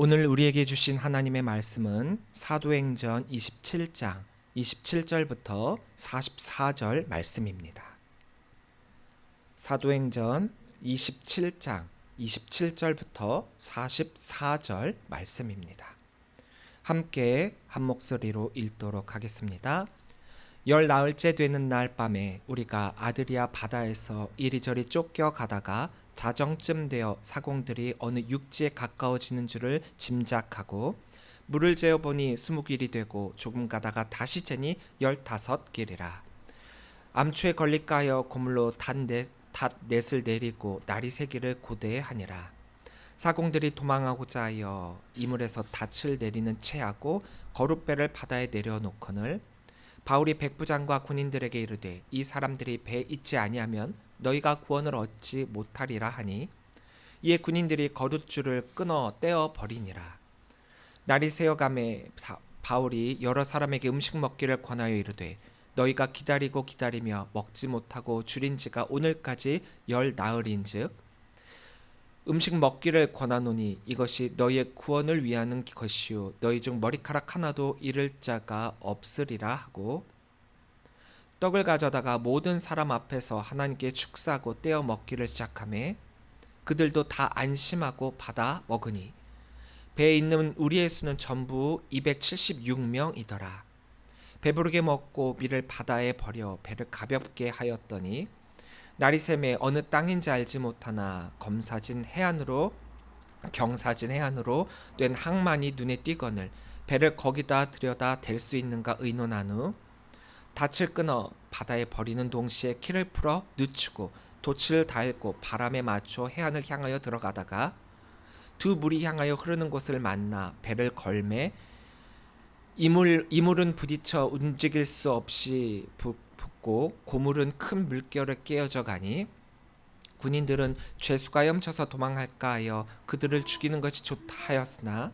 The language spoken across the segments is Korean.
오늘 우리에게 주신 하나님의 말씀은 사도행전 27장 27절부터 44절 말씀입니다. 사도행전 27장 27절부터 44절 말씀입니다. 함께 한 목소리로 읽도록 하겠습니다. 열 나흘째 되는 날 밤에 우리가 아드리아 바다에서 이리저리 쫓겨가다가 자정쯤 되어 사공들이 어느 육지에 가까워지는 줄을 짐작하고 물을 재어보니 20길이 되고 조금 가다가 다시 재니 15길이라. 암초에 걸릴까 하여 고물로 닷넷을 내리고 날이 새기를 고대하니라. 사공들이 도망하고자 하여 이물에서 닻을 내리는 채하고 거룻배를 바다에 내려놓거늘 바울이 백부장과 군인들에게 이르되 이 사람들이 배에 있지 아니하면 너희가 구원을 얻지 못하리라 하니 이에 군인들이 거룻줄을 끊어 떼어 버리니라. 날이 새어가매 바울이 여러 사람에게 음식 먹기를 권하여 이르되 너희가 기다리고 기다리며 먹지 못하고 줄인 지가 오늘까지 열 나흘인즉 음식 먹기를 권하노니 이것이 너희의 구원을 위하는 것이요 너희 중 머리카락 하나도 잃을 자가 없으리라 하고 떡을 가져다가 모든 사람 앞에서 하나님께 축사하고 떼어 먹기를 시작하매 그들도 다 안심하고 받아 먹으니 배에 있는 우리의 수는 전부 276명이더라. 배부르게 먹고 밀을 바다에 버려 배를 가볍게 하였더니 날이 새매 어느 땅인지 알지 못하나 경사진 해안으로 된 항만이 눈에 띄거늘 배를 거기다 들여다 댈 수 있는가 의논한 후 닻을 끊어 바다에 버리는 동시에 키를 풀어 늦추고 돛을 달고 바람에 맞춰 해안을 향하여 들어가다가 두 물이 향하여 흐르는 곳을 만나 배를 걸매 이물은 부딪혀 움직일 수 없이 붙고 고물은 큰 물결에 깨어져 가니 군인들은 죄수가 헤엄쳐서 도망할까 하여 그들을 죽이는 것이 좋다 하였으나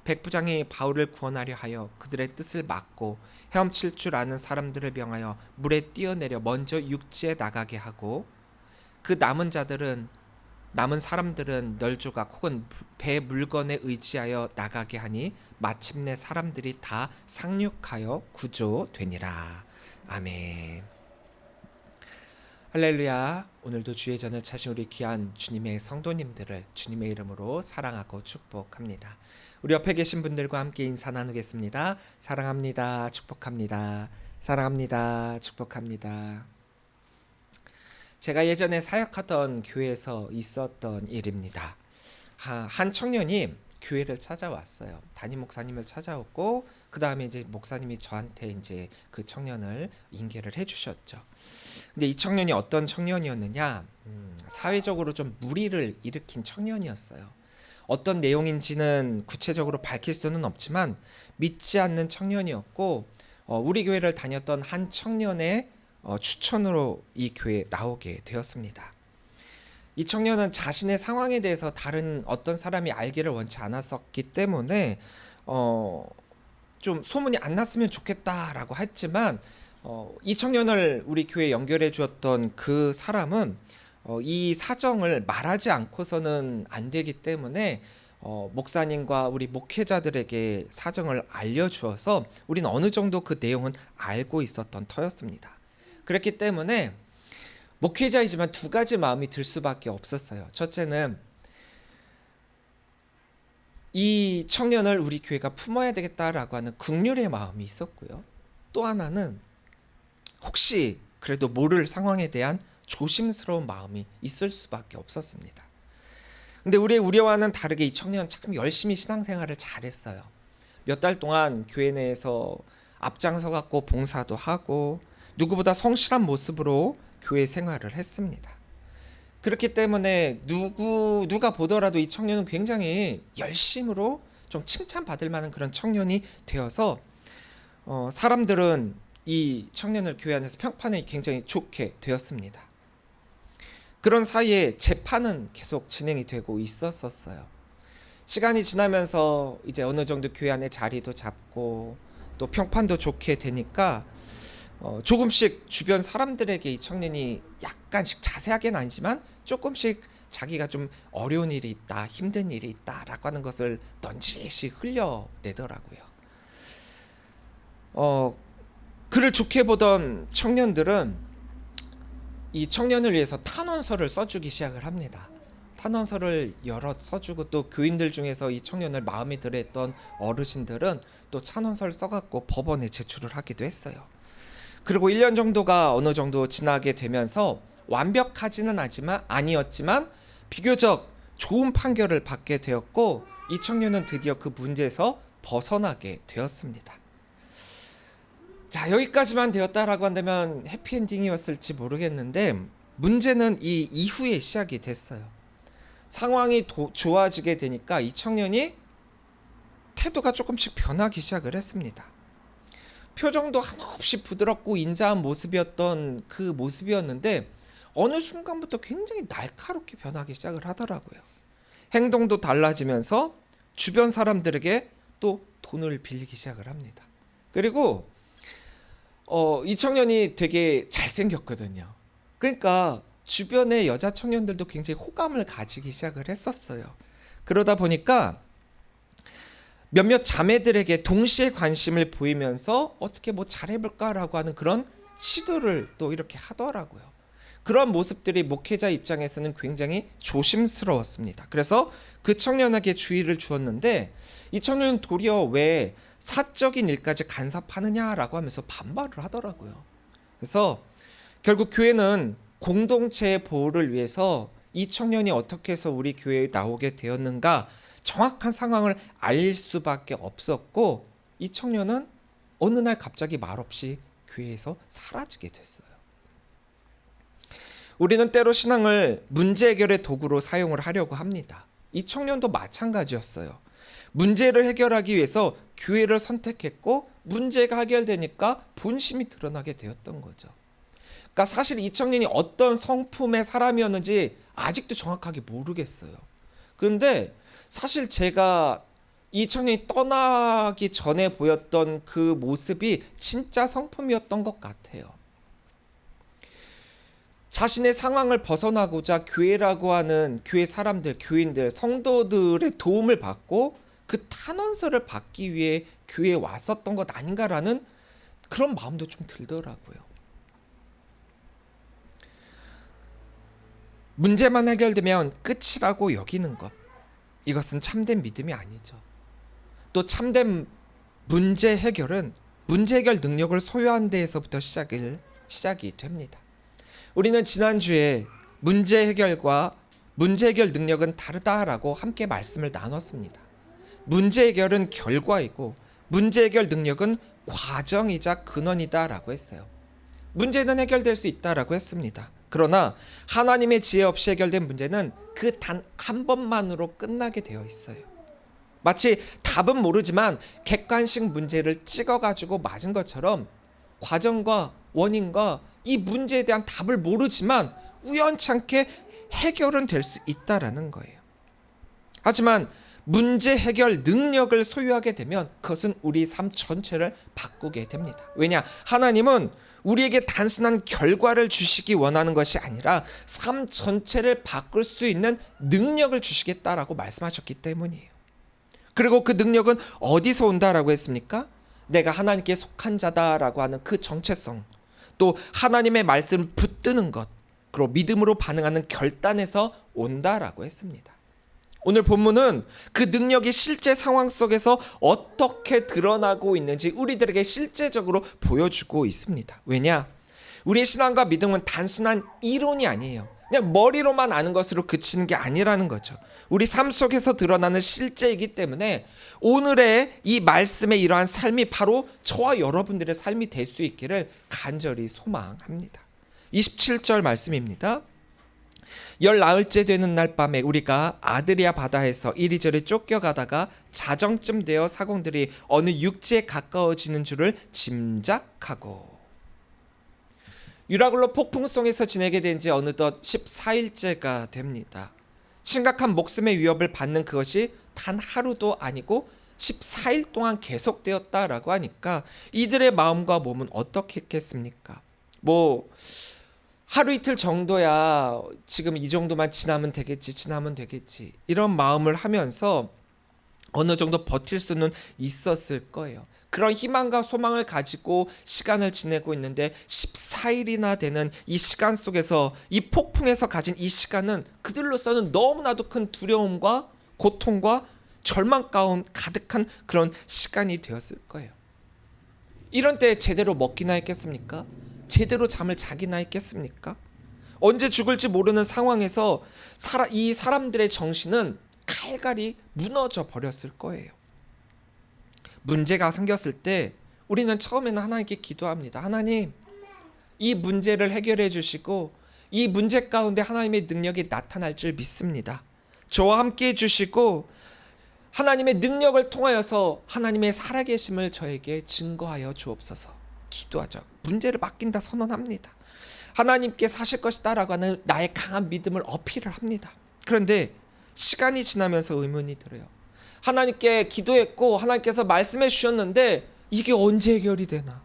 백부장이 바울을 구원하려 하여 그들의 뜻을 막고 헤엄칠 줄 아는 사람들을 명하여 물에 뛰어내려 먼저 육지에 나가게 하고 그 남은 사람들은 널조각 혹은 배 물건에 의지하여 나가게 하니 마침내 사람들이 다 상륙하여 구조되니라. 아멘. 할렐루야. 오늘도 주의 전을 차신 우리 귀한 주님의 성도님들을 주님의 이름으로 사랑하고 축복합니다. 우리 옆에 계신 분들과 함께 인사 나누겠습니다. 사랑합니다. 축복합니다. 사랑합니다. 축복합니다. 제가 예전에 사역하던 교회에서 있었던 일입니다. 한 청년이 교회를 찾아왔어요. 담임 목사님을 찾아왔고 그 다음에 이제 목사님이 저한테 이제 그 청년을 인계를 해주셨죠. 근데 이 청년이 어떤 청년이었느냐? 사회적으로 좀 물의를 일으킨 청년이었어요. 어떤 내용인지는 구체적으로 밝힐 수는 없지만 믿지 않는 청년이었고 우리 교회를 다녔던 한 청년의 추천으로 이 교회에 나오게 되었습니다. 이 청년은 자신의 상황에 대해서 다른 어떤 사람이 알기를 원치 않았었기 때문에 좀 소문이 안 났으면 좋겠다라고 했지만 이 청년을 우리 교회에 연결해 주었던 그 사람은 이 사정을 말하지 않고서는 안 되기 때문에 목사님과 우리 목회자들에게 사정을 알려주어서 우리는 어느 정도 그 내용은 알고 있었던 터였습니다. 그렇기 때문에 목회자이지만 두 가지 마음이 들 수밖에 없었어요. 첫째는 이 청년을 우리 교회가 품어야 되겠다라고 하는 긍휼의 마음이 있었고요. 또 하나는 혹시 그래도 모를 상황에 대한 조심스러운 마음이 있을 수밖에 없었습니다. 근데 우리의 우려와는 다르게 이 청년은 참 열심히 신앙생활을 잘했어요. 몇 달 동안 교회 내에서 앞장서 갖고 봉사도 하고 누구보다 성실한 모습으로 교회 생활을 했습니다. 그렇기 때문에 누가 보더라도 이 청년은 굉장히 열심으로 좀 칭찬받을 만한 그런 청년이 되어서 사람들은 이 청년을 교회 안에서 평판이 굉장히 좋게 되었습니다. 그런 사이에 재판은 계속 진행이 되고 있었어요. 시간이 지나면서 이제 어느 정도 교회 안에 자리도 잡고 또 평판도 좋게 되니까 조금씩 주변 사람들에게 이 청년이 약간씩 자세하게는 아니지만 조금씩 자기가 좀 어려운 일이 있다, 힘든 일이 있다라고 하는 것을 넌지시 흘려내더라고요. 그를 좋게 보던 청년들은 이 청년을 위해서 탄원서를 써주기 시작을 합니다. 탄원서를 여러 써주고, 또 교인들 중에서 이 청년을 마음에 들어했던 어르신들은 또 탄원서를 써갖고 법원에 제출을 하기도 했어요. 그리고 1년 정도가 어느 정도 지나게 되면서 완벽하지는 아니었지만 비교적 좋은 판결을 받게 되었고, 이 청년은 드디어 그 문제에서 벗어나게 되었습니다. 자, 여기까지만 되었다라고 한다면 해피엔딩이었을지 모르겠는데, 문제는 이 이후에 시작이 됐어요. 상황이 좋아지게 되니까 이 청년이 태도가 조금씩 변하기 시작을 했습니다. 표정도 한없이 부드럽고 인자한 모습이었던 그 모습이었는데, 어느 순간부터 굉장히 날카롭게 변하기 시작을 하더라고요. 행동도 달라지면서 주변 사람들에게 또 돈을 빌리기 시작을 합니다. 그리고 이 청년이 되게 잘생겼거든요. 그러니까 주변의 여자 청년들도 굉장히 호감을 가지기 시작을 했었어요. 그러다 보니까 몇몇 자매들에게 동시에 관심을 보이면서 어떻게 뭐 잘해볼까라고 하는 그런 시도를 또 이렇게 하더라고요. 그런 모습들이 목회자 입장에서는 굉장히 조심스러웠습니다. 그래서 그 청년에게 주의를 주었는데, 이 청년은 도리어 왜 사적인 일까지 간섭하느냐라고 하면서 반발을 하더라고요. 그래서 결국 교회는 공동체의 보호를 위해서 이 청년이 어떻게 해서 우리 교회에 나오게 되었는가 정확한 상황을 알릴 수밖에 없었고, 이 청년은 어느 날 갑자기 말없이 교회에서 사라지게 됐어요. 우리는 때로 신앙을 문제 해결의 도구로 사용을 하려고 합니다. 이 청년도 마찬가지였어요. 문제를 해결하기 위해서 교회를 선택했고, 문제가 해결되니까 본심이 드러나게 되었던 거죠. 그러니까 사실 이 청년이 어떤 성품의 사람이었는지 아직도 정확하게 모르겠어요. 그런데 사실 제가 이 청년이 떠나기 전에 보였던 그 모습이 진짜 성품이었던 것 같아요. 자신의 상황을 벗어나고자 교회라고 하는 교회 사람들, 교인들, 성도들의 도움을 받고 그 탄원서를 받기 위해 교회에 왔었던 것 아닌가라는 그런 마음도 좀 들더라고요. 문제만 해결되면 끝이라고 여기는 것, 이것은 참된 믿음이 아니죠. 또 참된 문제 해결은 문제 해결 능력을 소유한 데에서부터 시작이 됩니다. 우리는 지난주에 문제 해결 능력은 다르다라고 함께 말씀을 나눴습니다. 문제 해결은 결과이고 문제 해결 능력은 과정이자 근원이다라고 했어요. 문제는 해결될 수 있다라고 했습니다. 그러나 하나님의 지혜 없이 해결된 문제는 그 단 한 번만으로 끝나게 되어 있어요. 마치 답은 모르지만 객관식 문제를 찍어가지고 맞은 것처럼 과정과 원인과 이 문제에 대한 답을 모르지만 우연찮게 해결은 될 수 있다라는 거예요. 하지만 문제 해결 능력을 소유하게 되면 그것은 우리 삶 전체를 바꾸게 됩니다. 왜냐? 하나님은 우리에게 단순한 결과를 주시기 원하는 것이 아니라 삶 전체를 바꿀 수 있는 능력을 주시겠다라고 말씀하셨기 때문이에요. 그리고 그 능력은 어디서 온다라고 했습니까? 내가 하나님께 속한 자다라고 하는 그 정체성, 또 하나님의 말씀을 붙드는 것, 그리고 믿음으로 반응하는 결단에서 온다라고 했습니다. 오늘 본문은 그 능력이 실제 상황 속에서 어떻게 드러나고 있는지 우리들에게 실제적으로 보여주고 있습니다. 왜냐? 우리의 신앙과 믿음은 단순한 이론이 아니에요. 그냥 머리로만 아는 것으로 그치는 게 아니라는 거죠. 우리 삶 속에서 드러나는 실제이기 때문에 오늘의 이 말씀의 이러한 삶이 바로 저와 여러분들의 삶이 될 수 있기를 간절히 소망합니다. 27절 말씀입니다. 19일째 되는 날 밤에 우리가 아드리아 바다에서 이리저리 쫓겨가다가 자정쯤 되어 사공들이 어느 육지에 가까워지는 줄을 짐작하고. 유라굴로 폭풍성에서 지내게 된 지 어느덧 14일째가 됩니다. 심각한 목숨의 위협을 받는 그것이 단 하루도 아니고 14일 동안 계속되었다라고 하니까 이들의 마음과 몸은 어떻게 했겠습니까? 하루 이틀 정도야 지금 이 정도만 지나면 되겠지 이런 마음을 하면서 어느 정도 버틸 수는 있었을 거예요. 그런 희망과 소망을 가지고 시간을 지내고 있는데 14일이나 되는 이 시간 속에서 이 폭풍에서 가진 이 시간은 그들로서는 너무나도 큰 두려움과 고통과 절망 가운 가득한 그런 시간이 되었을 거예요. 이런 때 제대로 먹기나 했겠습니까? 제대로 잠을 자기나 했겠습니까? 언제 죽을지 모르는 상황에서 이 사람들의 정신은 칼갈이 무너져 버렸을 거예요. 문제가 생겼을 때 우리는 처음에는 하나님께 기도합니다. 하나님, 이 문제를 해결해 주시고 이 문제 가운데 하나님의 능력이 나타날 줄 믿습니다. 저와 함께 해주시고 하나님의 능력을 통하여서 하나님의 살아계심을 저에게 증거하여 주옵소서. 기도하죠. 문제를 맡긴다 선언합니다. 하나님께 사실 것이다 라고 하는 나의 강한 믿음을 어필을 합니다. 그런데 시간이 지나면서 의문이 들어요. 하나님께 기도했고 하나님께서 말씀해 주셨는데 이게 언제 해결이 되나?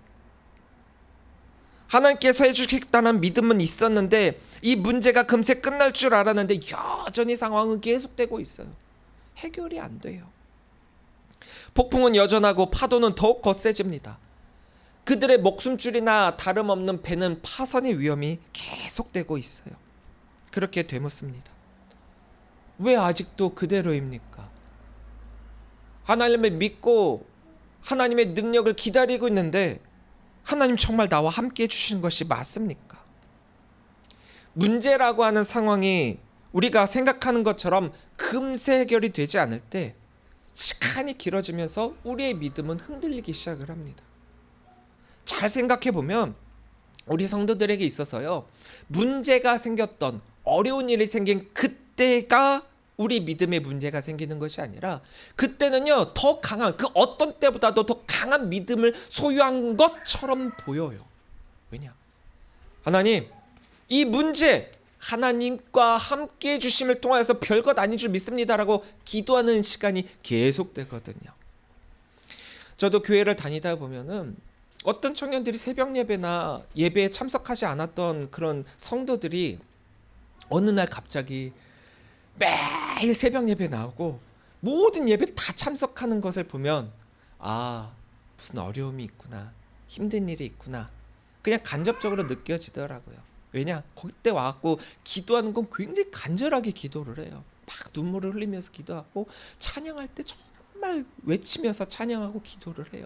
하나님께서 해주시겠다는 믿음은 있었는데 이 문제가 금세 끝날 줄 알았는데 여전히 상황은 계속되고 있어요. 해결이 안 돼요. 폭풍은 여전하고 파도는 더욱 거세집니다. 그들의 목숨줄이나 다름없는 배는 파선의 위험이 계속되고 있어요. 그렇게 되묻습니다. 왜 아직도 그대로입니까? 하나님을 믿고 하나님의 능력을 기다리고 있는데 하나님 정말 나와 함께 해주시는 것이 맞습니까? 문제라고 하는 상황이 우리가 생각하는 것처럼 금세 해결이 되지 않을 때 시간이 길어지면서 우리의 믿음은 흔들리기 시작을 합니다. 잘 생각해 보면 우리 성도들에게 있어서요, 문제가 생겼던 어려운 일이 생긴 그때가 우리 믿음의 문제가 생기는 것이 아니라 그때는요 더 강한 그 어떤 때보다도 더 강한 믿음을 소유한 것처럼 보여요. 왜냐? 하나님, 이 문제 하나님과 함께 해주심을 통하여서 별것 아닌 줄 믿습니다라고 기도하는 시간이 계속되거든요. 저도 교회를 다니다 보면은 어떤 청년들이 새벽 예배나 예배에 참석하지 않았던 그런 성도들이 어느 날 갑자기 매일 새벽 예배 나오고 모든 예배 다 참석하는 것을 보면 무슨 어려움이 있구나, 힘든 일이 있구나 그냥 간접적으로 느껴지더라고요. 왜냐? 그때 와갖고 기도하는 건 굉장히 간절하게 기도를 해요. 막 눈물을 흘리면서 기도하고 찬양할 때 정말 외치면서 찬양하고 기도를 해요.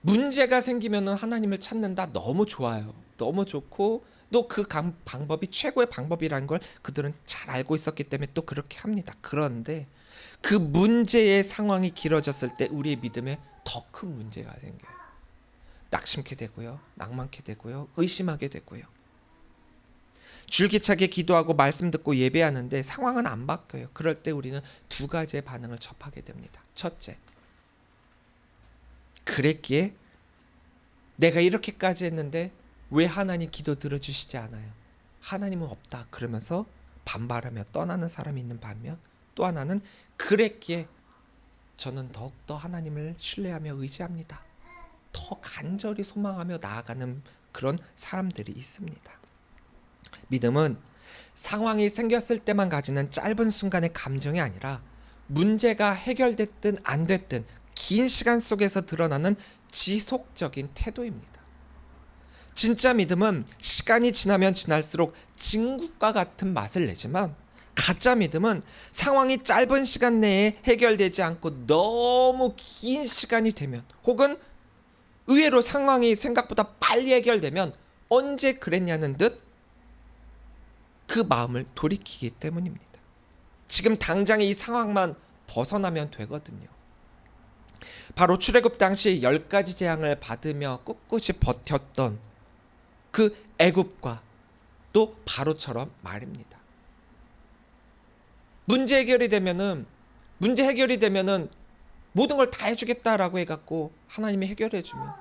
문제가 생기면 하나님을 찾는다, 너무 좋아요. 너무 좋고 또 그 방법이 최고의 방법이라는 걸 그들은 잘 알고 있었기 때문에 또 그렇게 합니다. 그런데 그 문제의 상황이 길어졌을 때 우리의 믿음에 더 큰 문제가 생겨요. 낙심케 되고요, 낭만케 되고요, 의심하게 되고요. 줄기차게 기도하고 말씀 듣고 예배하는데 상황은 안 바뀌어요. 그럴 때 우리는 두 가지의 반응을 접하게 됩니다. 첫째, 그랬기에 내가 이렇게까지 했는데 왜 하나님 기도 들어주시지 않아요? 하나님은 없다 그러면서 반발하며 떠나는 사람이 있는 반면, 또 하나는 그랬기에 저는 더욱더 하나님을 신뢰하며 의지합니다, 더 간절히 소망하며 나아가는 그런 사람들이 있습니다. 믿음은 상황이 생겼을 때만 가지는 짧은 순간의 감정이 아니라 문제가 해결됐든 안 됐든 긴 시간 속에서 드러나는 지속적인 태도입니다. 진짜 믿음은 시간이 지나면 지날수록 진국과 같은 맛을 내지만 가짜 믿음은 상황이 짧은 시간 내에 해결되지 않고 너무 긴 시간이 되면, 혹은 의외로 상황이 생각보다 빨리 해결되면 언제 그랬냐는 듯 그 마음을 돌이키기 때문입니다. 지금 당장의 이 상황만 벗어나면 되거든요. 바로 출애굽 당시 10가지 재앙을 받으며 꿋꿋이 버텼던 그 애굽과 또 바로처럼 말입니다. 문제 해결이 되면은 모든 걸 다 해주겠다라고 해갖고 하나님이 해결해주면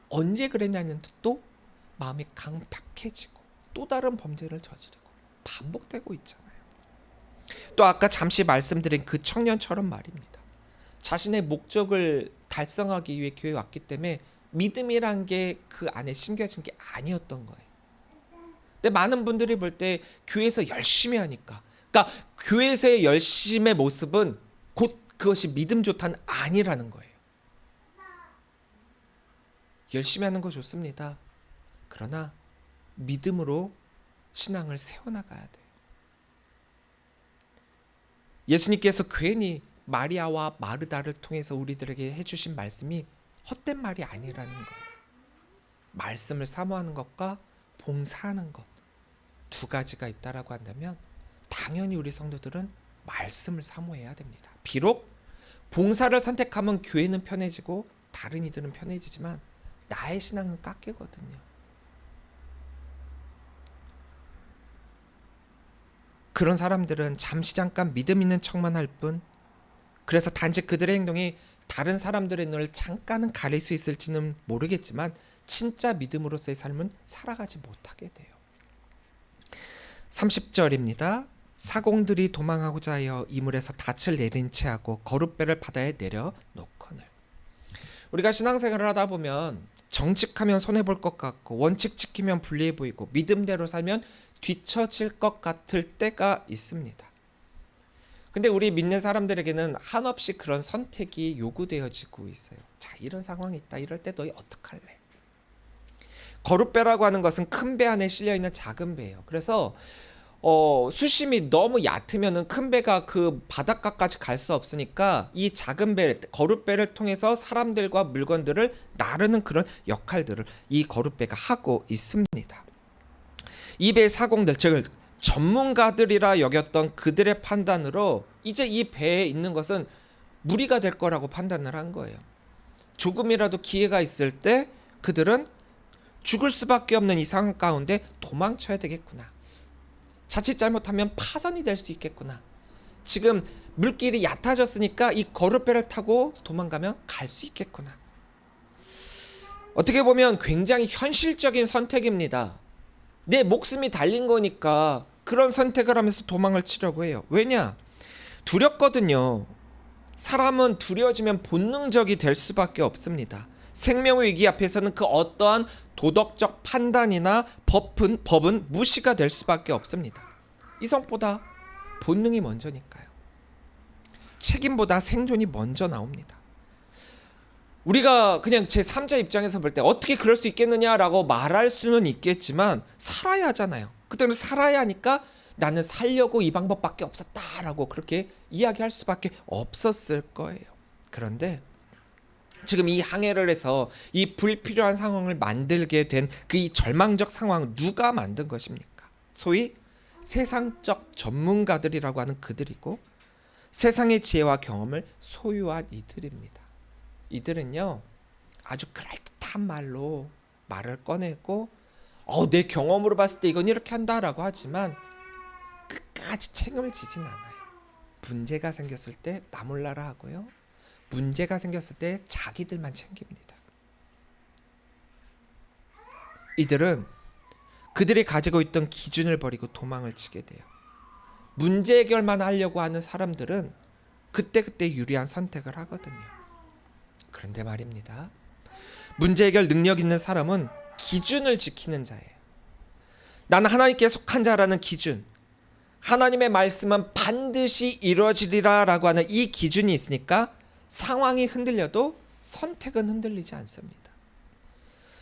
언제 그랬냐는 또 마음이 강팍해지고 또 다른 범죄를 저지르고 반복되고 있잖아요. 또 아까 잠시 말씀드린 그 청년처럼 말입니다. 자신의 목적을 달성하기 위해 교회에 왔기 때문에 믿음이란 게 그 안에 심겨진 게 아니었던 거예요. 근데 많은 분들이 볼 때 교회에서 열심히 하니까, 그러니까 교회에서의 열심의 모습은 곧 그것이 믿음 좋다는 아니라는 거예요. 열심히 하는 거 좋습니다. 그러나 믿음으로 신앙을 세워나가야 돼요. 예수님께서 괜히 마리아와 마르다를 통해서 우리들에게 해주신 말씀이 헛된 말이 아니라는 거예요. 말씀을 사모하는 것과 봉사하는 것, 두 가지가 있다라고 한다면 당연히 우리 성도들은 말씀을 사모해야 됩니다. 비록 봉사를 선택하면 교회는 편해지고 다른 이들은 편해지지만 나의 신앙은 깎이거든요. 그런 사람들은 잠시 잠깐 믿음 있는 척만 할 뿐, 그래서 단지 그들의 행동이 다른 사람들의 눈을 잠깐은 가릴 수 있을지는 모르겠지만 진짜 믿음으로서의 삶은 살아가지 못하게 돼요. 30절입니다. 사공들이 도망하고자 하여 이물에서 닻을 내린 채 하고 거룻배를 바다에 내려 놓거늘. 우리가 신앙생활을 하다 보면 정직하면 손해볼 것 같고 원칙 지키면 불리해 보이고 믿음대로 살면 뒤처질 것 같을 때가 있습니다. 근데 우리 믿는 사람들에게는 한없이 그런 선택이 요구되어지고 있어요. 자, 이런 상황이 있다. 이럴 때 너희 어떡할래? 거룻배라고 하는 것은 큰 배 안에 실려있는 작은 배예요. 그래서 수심이 너무 얕으면은 큰 배가 그 바닷가까지 갈 수 없으니까 이 작은 배, 거룻배를 통해서 사람들과 물건들을 나르는 그런 역할들을 이 거룻배가 하고 있습니다. 이 배의 사공들, 즉 전문가들이라 여겼던 그들의 판단으로 이제 이 배에 있는 것은 무리가 될 거라고 판단을 한 거예요. 조금이라도 기회가 있을 때 그들은 죽을 수밖에 없는 이 상황 가운데 도망쳐야 되겠구나. 자칫 잘못하면 파선이 될 수 있겠구나. 지금 물길이 얕아졌으니까 이 거룻배를 타고 도망가면 갈 수 있겠구나. 어떻게 보면 굉장히 현실적인 선택입니다. 내 목숨이 달린 거니까 그런 선택을 하면서 도망을 치려고 해요. 왜냐? 두렵거든요. 사람은 두려워지면 본능적이 될 수밖에 없습니다. 생명의 위기 앞에서는 그 어떠한 도덕적 판단이나 법은 무시가 될 수밖에 없습니다. 이성보다 본능이 먼저니까요. 책임보다 생존이 먼저 나옵니다. 우리가 그냥 제3자 입장에서 볼 때 어떻게 그럴 수 있겠느냐라고 말할 수는 있겠지만 살아야 하잖아요. 그때는 살아야 하니까 나는 살려고 이 방법밖에 없었다라고 그렇게 이야기할 수밖에 없었을 거예요. 그런데 지금 이 항해를 해서 이 불필요한 상황을 만들게 된 그 이 절망적 상황 누가 만든 것입니까? 소위 세상적 전문가들이라고 하는 그들이고 세상의 지혜와 경험을 소유한 이들입니다. 이들은요 아주 그럴듯한 말로 말을 꺼내고 내 경험으로 봤을 때 이건 이렇게 한다라고 하지만 끝까지 책임을 지진 않아요. 문제가 생겼을 때 나 몰라라 하고요. 문제가 생겼을 때 자기들만 챙깁니다. 이들은 그들이 가지고 있던 기준을 버리고 도망을 치게 돼요. 문제 해결만 하려고 하는 사람들은 그때그때 유리한 선택을 하거든요. 그런데 말입니다. 문제 해결 능력 있는 사람은 기준을 지키는 자예요. 나는 하나님께 속한 자라는 기준, 하나님의 말씀은 반드시 이루어지리라 라고 하는 이 기준이 있으니까 상황이 흔들려도 선택은 흔들리지 않습니다.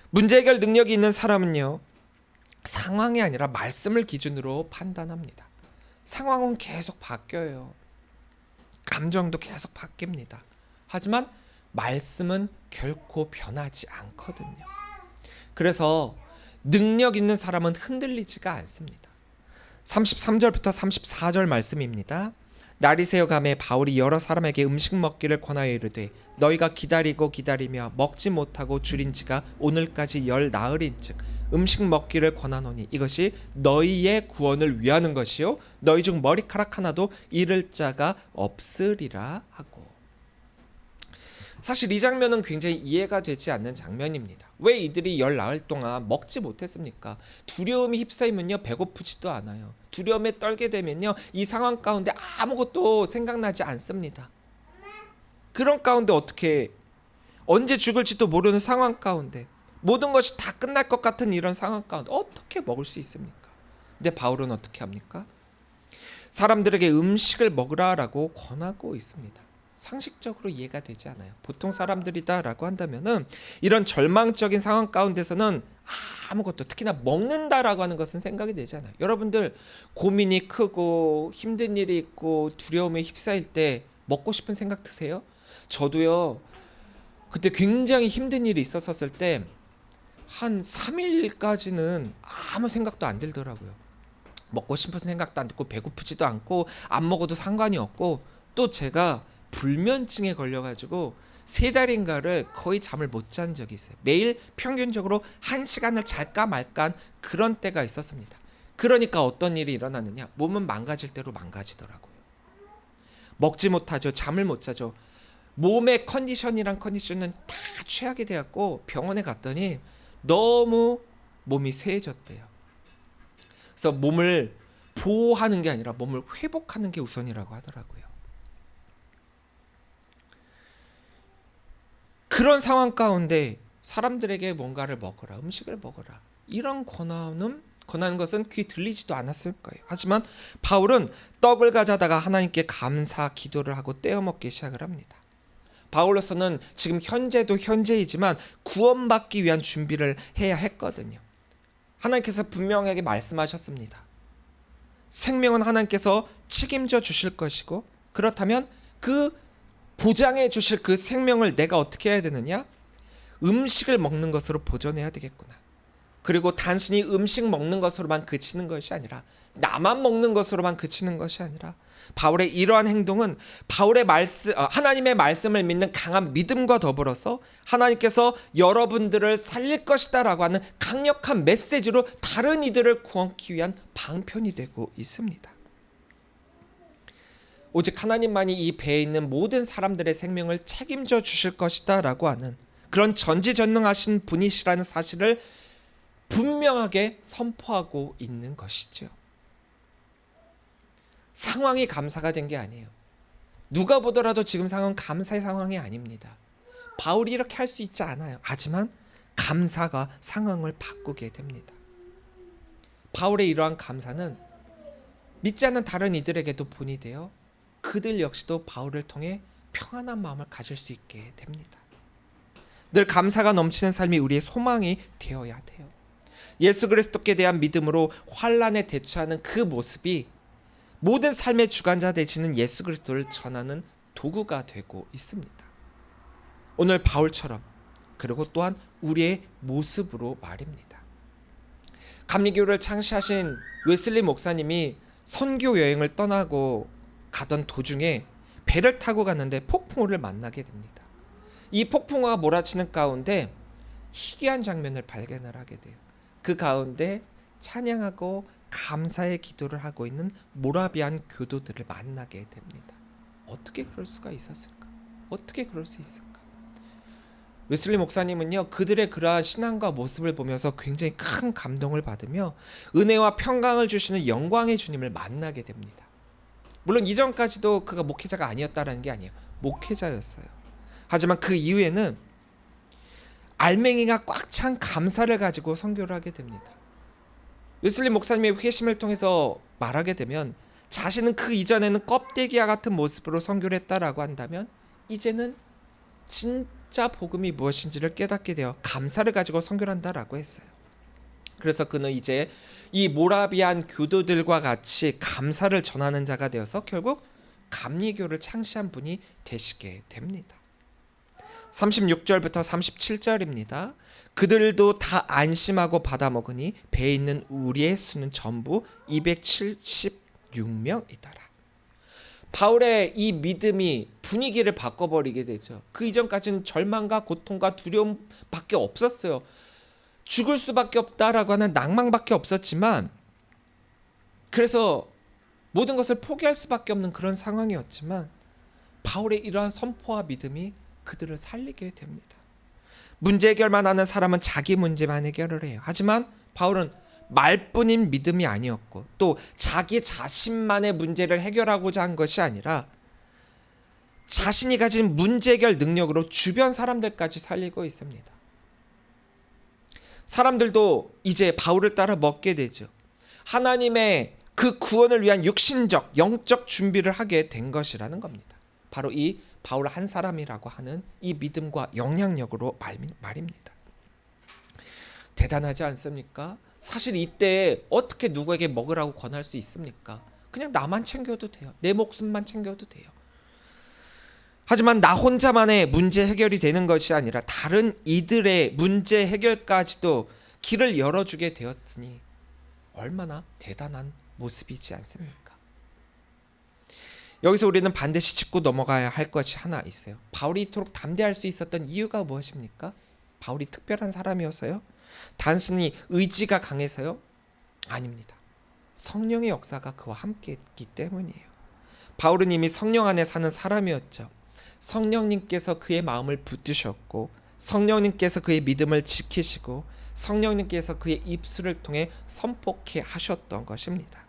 문제 해결 능력이 있는 사람은요, 상황이 아니라 말씀을 기준으로 판단합니다. 상황은 계속 바뀌어요. 감정도 계속 바뀝니다. 하지만 말씀은 결코 변하지 않거든요. 그래서 능력 있는 사람은 흔들리지가 않습니다. 33절부터 34절 말씀입니다. 날이 새어가매 바울이 여러 사람에게 음식 먹기를 권하여 이르되 너희가 기다리고 기다리며 먹지 못하고 줄인 지가 오늘까지 열 나흘인즉 음식 먹기를 권하노니 이것이 너희의 구원을 위하는 것이요 너희 중 머리카락 하나도 잃을 자가 없으리라 하고. 사실 이 장면은 굉장히 이해가 되지 않는 장면입니다. 왜 이들이 열 나흘 동안 먹지 못했습니까? 두려움이 휩싸이면요 배고프지도 않아요. 두려움에 떨게 되면요 이 상황 가운데 아무것도 생각나지 않습니다. 그런 가운데 어떻게 언제 죽을지도 모르는 상황 가운데, 모든 것이 다 끝날 것 같은 이런 상황 가운데 어떻게 먹을 수 있습니까? 근데 바울은 어떻게 합니까? 사람들에게 음식을 먹으라라고 권하고 있습니다. 상식적으로 이해가 되지 않아요. 보통 사람들이다라고 한다면은 이런 절망적인 상황 가운데서는 아무것도, 특히나 먹는다라고 하는 것은 생각이 되지 않아요. 여러분들 고민이 크고 힘든 일이 있고 두려움에 휩싸일 때 먹고 싶은 생각 드세요? 저도요. 그때 굉장히 힘든 일이 있었을 때 한 3일까지는 아무 생각도 안 들더라고요. 먹고 싶은 생각도 안 들고 배고프지도 않고 안 먹어도 상관이 없고, 또 제가 불면증에 걸려가지고 3달인가를 거의 잠을 못 잔 적이 있어요. 매일 평균적으로 1시간을 잘까 말까 그런 때가 있었습니다. 그러니까 어떤 일이 일어나느냐, 몸은 망가질 대로 망가지더라고요. 먹지 못하죠. 잠을 못 자죠. 몸의 컨디션이란 컨디션은 다 최악이 되었고, 병원에 갔더니 너무 몸이 쇠해졌대요. 그래서 몸을 보호하는 게 아니라 몸을 회복하는 게 우선이라고 하더라고요. 그런 상황 가운데 사람들에게 뭔가를 먹어라, 음식을 먹어라, 이런 권하는 것은 귀 들리지도 않았을 거예요. 하지만 바울은 떡을 가져다가 하나님께 감사 기도를 하고 떼어 먹기 시작을 합니다. 바울로서는 지금 현재도 현재이지만 구원받기 위한 준비를 해야 했거든요. 하나님께서 분명하게 말씀하셨습니다. 생명은 하나님께서 책임져 주실 것이고, 그렇다면 그 보장해 주실 그 생명을 내가 어떻게 해야 되느냐? 음식을 먹는 것으로 보존해야 되겠구나. 그리고 단순히 음식 먹는 것으로만 그치는 것이 아니라, 나만 먹는 것으로만 그치는 것이 아니라, 바울의 이러한 행동은 하나님의 말씀을 믿는 강한 믿음과 더불어서 하나님께서 여러분들을 살릴 것이다라고 하는 강력한 메시지로 다른 이들을 구원하기 위한 방편이 되고 있습니다. 오직 하나님만이 이 배에 있는 모든 사람들의 생명을 책임져 주실 것이다라고 하는 그런 전지전능하신 분이시라는 사실을 분명하게 선포하고 있는 것이죠. 상황이 감사가 된 게 아니에요. 누가 보더라도 지금 상황은 감사의 상황이 아닙니다. 바울이 이렇게 할 수 있지 않아요. 하지만 감사가 상황을 바꾸게 됩니다. 바울의 이러한 감사는 믿지 않는 다른 이들에게도 본이 되어 그들 역시도 바울을 통해 평안한 마음을 가질 수 있게 됩니다. 늘 감사가 넘치는 삶이 우리의 소망이 되어야 돼요. 예수 그리스도께 대한 믿음으로 환난에 대처하는 그 모습이 모든 삶의 주관자 되시는 예수 그리스도를 전하는 도구가 되고 있습니다. 오늘 바울처럼, 그리고 또한 우리의 모습으로 말입니다. 감리교를 창시하신 웨슬리 목사님이 선교 여행을 떠나고 가던 도중에 배를 타고 갔는데 폭풍우를 만나게 됩니다. 이 폭풍우가 몰아치는 가운데 희귀한 장면을 발견을 하게 돼요. 그 가운데 찬양하고 감사의 기도를 하고 있는 모라비안 교도들을 만나게 됩니다. 어떻게 그럴 수가 있었을까? 어떻게 그럴 수 있을까? 웨슬리 목사님은요, 그들의 그러한 신앙과 모습을 보면서 굉장히 큰 감동을 받으며 은혜와 평강을 주시는 영광의 주님을 만나게 됩니다. 물론 이전까지도 그가 목회자가 아니었다라는 게 아니에요. 목회자였어요. 하지만 그 이후에는 알맹이가 꽉 찬 감사를 가지고 선교를 하게 됩니다. 웨슬리 목사님의 회심을 통해서 말하게 되면 자신은 그 이전에는 껍데기와 같은 모습으로 선교를 했다라고 한다면 이제는 진짜 복음이 무엇인지를 깨닫게 되어 감사를 가지고 선교를 한다라고 했어요. 그래서 그는 이제 이 모라비안 교도들과 같이 감사를 전하는 자가 되어서 결국 감리교를 창시한 분이 되시게 됩니다. 36절부터 37절입니다. 그들도 다 안심하고 받아먹으니 배에 있는 우리의 수는 전부 276명이더라. 바울의 이 믿음이 분위기를 바꿔버리게 되죠. 그 이전까지는 절망과 고통과 두려움밖에 없었어요. 죽을 수밖에 없다라고 하는 낭망밖에 없었지만, 그래서 모든 것을 포기할 수밖에 없는 그런 상황이었지만, 바울의 이러한 선포와 믿음이 그들을 살리게 됩니다. 문제 해결만 하는 사람은 자기 문제만 해결을 해요. 하지만 바울은 말뿐인 믿음이 아니었고, 또 자기 자신만의 문제를 해결하고자 한 것이 아니라 자신이 가진 문제 해결 능력으로 주변 사람들까지 살리고 있습니다. 사람들도 이제 바울을 따라 먹게 되죠. 하나님의 그 구원을 위한 육신적, 영적 준비를 하게 된 것이라는 겁니다. 바로 이 바울 한 사람이라고 하는 이 믿음과 영향력으로 말입니다. 대단하지 않습니까? 사실 이때 어떻게 누구에게 먹으라고 권할 수 있습니까? 그냥 나만 챙겨도 돼요. 내 목숨만 챙겨도 돼요. 하지만 나 혼자만의 문제 해결이 되는 것이 아니라 다른 이들의 문제 해결까지도 길을 열어주게 되었으니 얼마나 대단한 모습이지 않습니까? 여기서 우리는 반드시 짚고 넘어가야 할 것이 하나 있어요. 바울이 이토록 담대할 수 있었던 이유가 무엇입니까? 바울이 특별한 사람이어서요? 단순히 의지가 강해서요? 아닙니다. 성령의 역사가 그와 함께했기 때문이에요. 바울은 이미 성령 안에 사는 사람이었죠. 성령님께서 그의 마음을 붙드셨고 성령님께서 그의 믿음을 지키시고 성령님께서 그의 입술을 통해 선포케 하셨던 것입니다.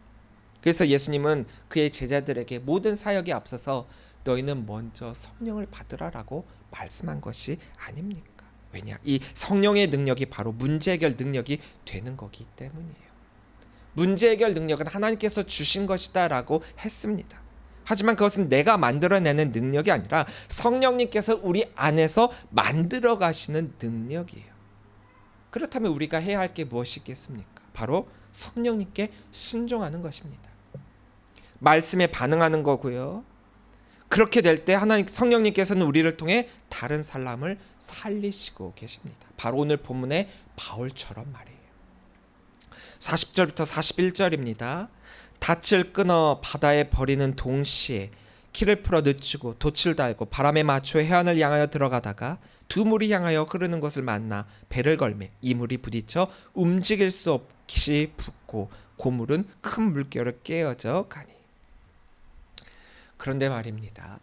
그래서 예수님은 그의 제자들에게 모든 사역에 앞서서 너희는 먼저 성령을 받으라라고 말씀한 것이 아닙니까? 왜냐? 이 성령의 능력이 바로 문제 해결 능력이 되는 거기 때문이에요. 문제 해결 능력은 하나님께서 주신 것이다라고 했습니다. 하지만 그것은 내가 만들어내는 능력이 아니라 성령님께서 우리 안에서 만들어 가시는 능력이에요. 그렇다면 우리가 해야 할 게 무엇이 있겠습니까? 바로 성령님께 순종하는 것입니다. 말씀에 반응하는 거고요. 그렇게 될 때 하나님 성령님께서는 우리를 통해 다른 사람을 살리시고 계십니다. 바로 오늘 본문의 바울처럼 말이에요. 40절부터 41절입니다. 닻을 끊어 바다에 버리는 동시에 키를 풀어 늦추고 돛을 달고 바람에 맞춰 해안을 향하여 들어가다가 두 물이 향하여 흐르는 곳을 만나 배를 걸매 이 물이 부딪혀 움직일 수 없이 붓고 고물은 큰 물결을 깨어져 가니. 그런데 말입니다.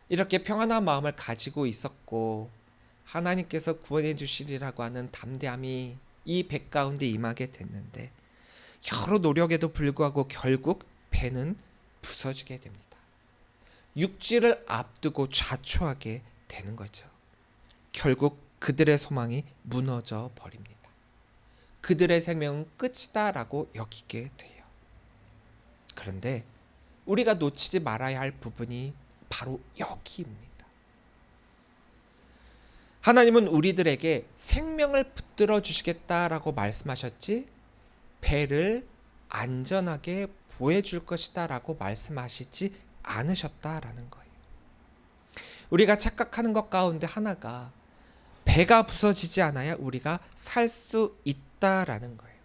이렇게 평안한 마음을 가지고 있었고 하나님께서 구원해 주시리라고 하는 담대함이 이 배 가운데 임하게 됐는데 여러 노력에도 불구하고 결국 배는 부서지게 됩니다. 육지를 앞두고 좌초하게 되는 거죠. 결국 그들의 소망이 무너져 버립니다. 그들의 생명은 끝이다라고 여기게 돼요. 그런데 우리가 놓치지 말아야 할 부분이 바로 여기입니다. 하나님은 우리들에게 생명을 붙들어 주시겠다라고 말씀하셨지 배를 안전하게 보호해줄 것이다라고 말씀하시지 않으셨다라는 거예요. 우리가 착각하는 것 가운데 하나가 배가 부서지지 않아야 우리가 살 수 있다라는 거예요.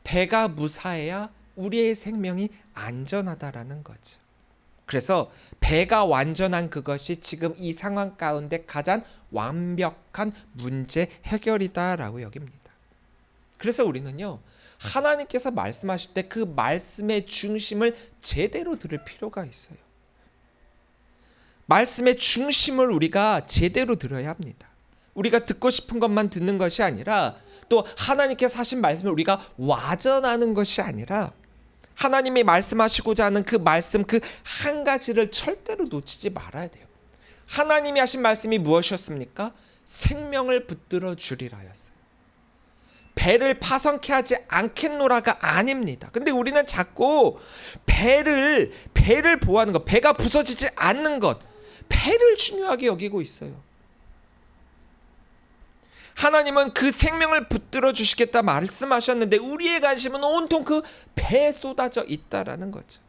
배가 무사해야 우리의 생명이 안전하다라는 거죠. 그래서 배가 완전한 그것이 지금 이 상황 가운데 가장 완벽한 문제 해결이다라고 여깁니다. 그래서 우리는요, 하나님께서 말씀하실 때 그 말씀의 중심을 제대로 들을 필요가 있어요. 말씀의 중심을 우리가 제대로 들어야 합니다. 우리가 듣고 싶은 것만 듣는 것이 아니라 또 하나님께서 하신 말씀을 우리가 와전하는 것이 아니라 하나님이 말씀하시고자 하는 그 말씀 그 한 가지를 절대로 놓치지 말아야 돼요. 하나님이 하신 말씀이 무엇이었습니까? 생명을 붙들어 주리라였어요. 배를 파손케 하지 않겠노라가 아닙니다. 근데 우리는 자꾸 배를 보호하는 것, 배가 부서지지 않는 것, 배를 중요하게 여기고 있어요. 하나님은 그 생명을 붙들어 주시겠다 말씀하셨는데 우리의 관심은 온통 그 배에 쏟아져 있다라는 거죠.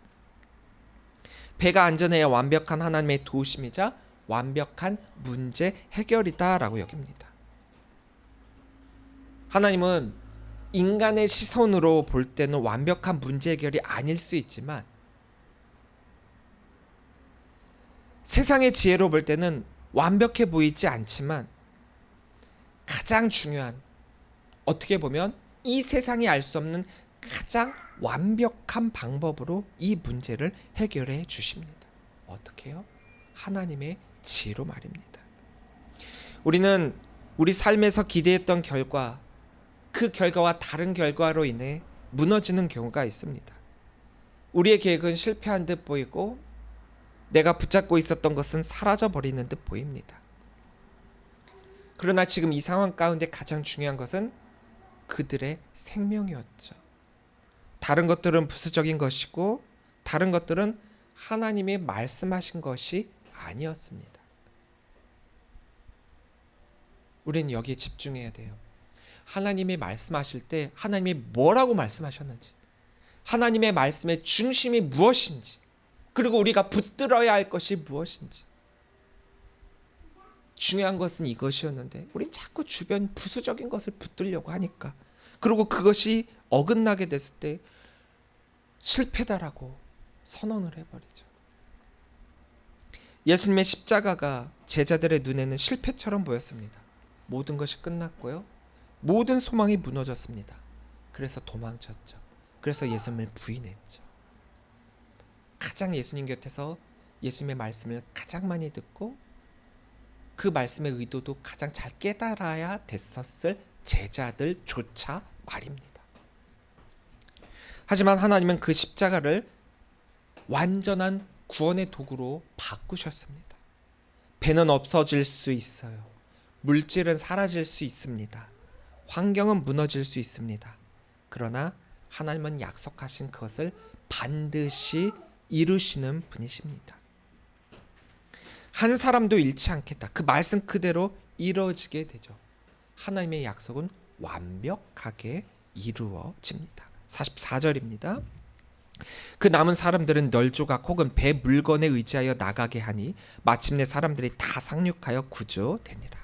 배가 안전해야 완벽한 하나님의 도우심이자 완벽한 문제 해결이다라고 여깁니다. 하나님은 인간의 시선으로 볼 때는 완벽한 문제 해결이 아닐 수 있지만 세상의 지혜로 볼 때는 완벽해 보이지 않지만 가장 중요한, 어떻게 보면 이 세상이 알 수 없는 가장 완벽한 방법으로 이 문제를 해결해 주십니다. 어떻게요? 하나님의 지혜로 말입니다. 우리는 우리 삶에서 기대했던 결과, 그 결과와 다른 결과로 인해 무너지는 경우가 있습니다. 우리의 계획은 실패한 듯 보이고 내가 붙잡고 있었던 것은 사라져 버리는 듯 보입니다. 그러나 지금 이 상황 가운데 가장 중요한 것은 그들의 생명이었죠. 다른 것들은 부수적인 것이고 다른 것들은 하나님이 말씀하신 것이 아니었습니다. 우리는 여기에 집중해야 돼요. 하나님이 말씀하실 때 하나님이 뭐라고 말씀하셨는지, 하나님의 말씀의 중심이 무엇인지, 그리고 우리가 붙들어야 할 것이 무엇인지. 중요한 것은 이것이었는데 우린 자꾸 주변 부수적인 것을 붙들려고 하니까, 그리고 그것이 어긋나게 됐을 때 실패다라고 선언을 해버리죠. 예수님의 십자가가 제자들의 눈에는 실패처럼 보였습니다. 모든 것이 끝났고요. 모든 소망이 무너졌습니다. 그래서 도망쳤죠. 그래서 예수님을 부인했죠. 가장 예수님 곁에서 예수님의 말씀을 가장 많이 듣고 그 말씀의 의도도 가장 잘 깨달아야 됐었을 제자들조차 말입니다. 하지만 하나님은 그 십자가를 완전한 구원의 도구로 바꾸셨습니다. 배는 없어질 수 있어요. 물질은 사라질 수 있습니다. 환경은 무너질 수 있습니다. 그러나 하나님은 약속하신 그것을 반드시 이루시는 분이십니다. 한 사람도 잃지 않겠다. 그 말씀 그대로 이루어지게 되죠. 하나님의 약속은 완벽하게 이루어집니다. 44절입니다. 그 남은 사람들은 널조각 혹은 배 물건에 의지하여 나가게 하니 마침내 사람들이 다 상륙하여 구조되니라.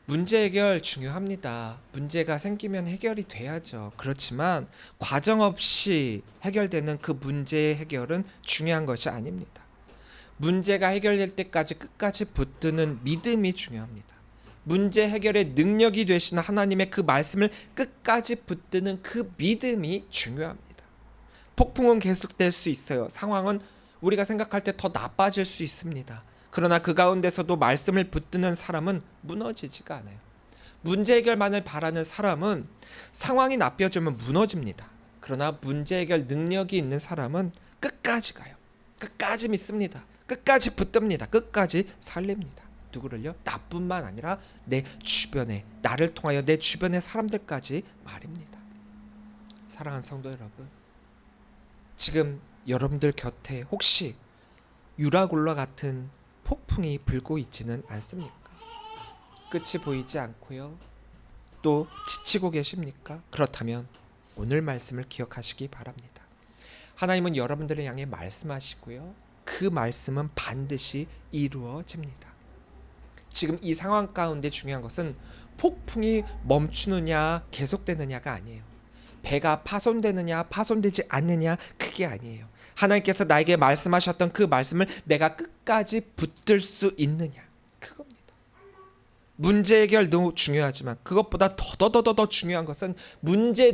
문제 해결 중요합니다. 문제가 생기면 해결이 돼야죠. 그렇지만 과정 없이 해결되는 그 문제의 해결은 중요한 것이 아닙니다. 문제가 해결될 때까지 끝까지 붙드는 믿음이 중요합니다. 문제 해결의 능력이 되시는 하나님의 그 말씀을 끝까지 붙드는 그 믿음이 중요합니다. 폭풍은 계속될 수 있어요. 상황은 우리가 생각할 때 더 나빠질 수 있습니다. 그러나 그 가운데서도 말씀을 붙드는 사람은 무너지지가 않아요. 문제 해결만을 바라는 사람은 상황이 나빠지면 무너집니다. 그러나 문제 해결 능력이 있는 사람은 끝까지 가요. 끝까지 믿습니다. 끝까지 붙듭니다. 끝까지 살립니다. 누구를요? 나뿐만 아니라 내 주변에, 나를 통하여 내 주변의 사람들까지 말입니다. 사랑하는 성도 여러분, 지금 여러분들 곁에 혹시 유라굴라 같은 폭풍이 불고 있지는 않습니까? 끝이 보이지 않고요. 또 지치고 계십니까? 그렇다면 오늘 말씀을 기억하시기 바랍니다. 하나님은 여러분들을 향해 말씀하시고요. 그 말씀은 반드시 이루어집니다. 지금 이 상황 가운데 중요한 것은 폭풍이 멈추느냐 계속되느냐가 아니에요. 배가 파손되느냐 파손되지 않느냐 그게 아니에요. 하나님께서 나에게 말씀하셨던 그 말씀을 내가 끝까지 붙들 수 있느냐 그겁니다. 문제 해결도 중요하지만 그것보다 더 중요한 것은 문제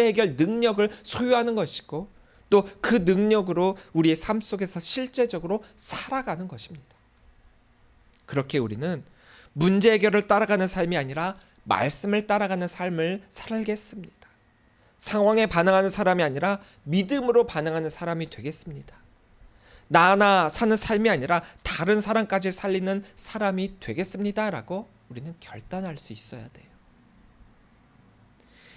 해결 능력을 소유하는 것이고 또 그 능력으로 우리의 삶 속에서 실제적으로 살아가는 것입니다. 그렇게 우리는 문제 해결을 따라가는 삶이 아니라 말씀을 따라가는 삶을 살겠습니다. 상황에 반응하는 사람이 아니라 믿음으로 반응하는 사람이 되겠습니다. 나 하나 사는 삶이 아니라 다른 사람까지 살리는 사람이 되겠습니다라고 우리는 결단할 수 있어야 돼요.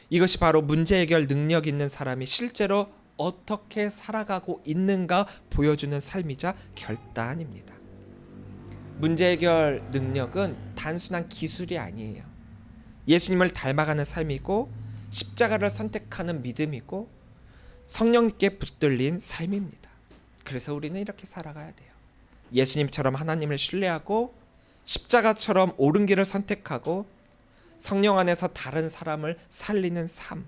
이것이 바로 문제 해결 능력 있는 사람이 실제로 어떻게 살아가고 있는가 보여주는 삶이자 결단입니다. 문제 해결 능력은 단순한 기술이 아니에요. 예수님을 닮아가는 삶이고 십자가를 선택하는 믿음이고 성령님께 붙들린 삶입니다. 그래서 우리는 이렇게 살아가야 돼요. 예수님처럼 하나님을 신뢰하고 십자가처럼 옳은 길을 선택하고 성령 안에서 다른 사람을 살리는 삶.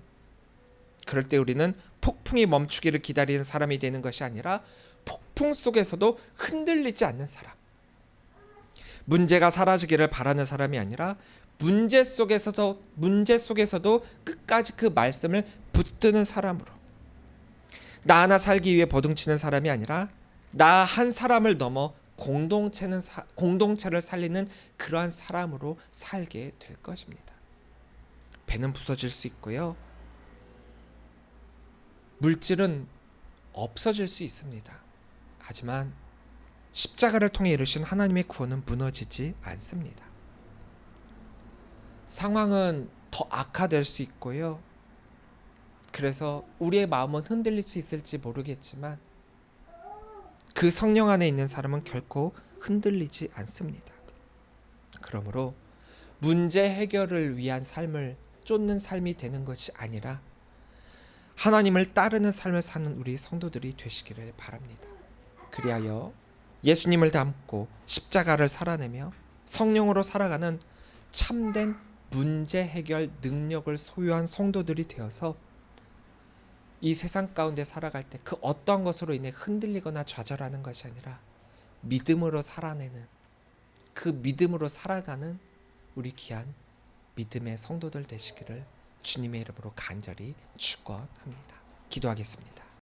그럴 때 우리는 폭풍이 멈추기를 기다리는 사람이 되는 것이 아니라 폭풍 속에서도 흔들리지 않는 사람. 문제가 사라지기를 바라는 사람이 아니라 문제 속에서도 끝까지 그 말씀을 붙드는 사람으로, 나 하나 살기 위해 버둥치는 사람이 아니라 나 한 사람을 넘어 공동체를 살리는 그러한 사람으로 살게 될 것입니다. 배는 부서질 수 있고요. 물질은 없어질 수 있습니다. 하지만 십자가를 통해 이루신 하나님의 구원은 무너지지 않습니다. 상황은 더 악화될 수 있고요. 그래서 우리의 마음은 흔들릴 수 있을지 모르겠지만 그 성령 안에 있는 사람은 결코 흔들리지 않습니다. 그러므로 문제 해결을 위한 삶을 쫓는 삶이 되는 것이 아니라 하나님을 따르는 삶을 사는 우리 성도들이 되시기를 바랍니다. 그리하여 예수님을 닮고 십자가를 살아내며 성령으로 살아가는 참된 문제 해결 능력을 소유한 성도들이 되어서 이 세상 가운데 살아갈 때 그 어떠한 것으로 인해 흔들리거나 좌절하는 것이 아니라 믿음으로 살아내는, 그 믿음으로 살아가는 우리 귀한 믿음의 성도들 되시기를 주님의 이름으로 간절히 축원합니다. 기도하겠습니다.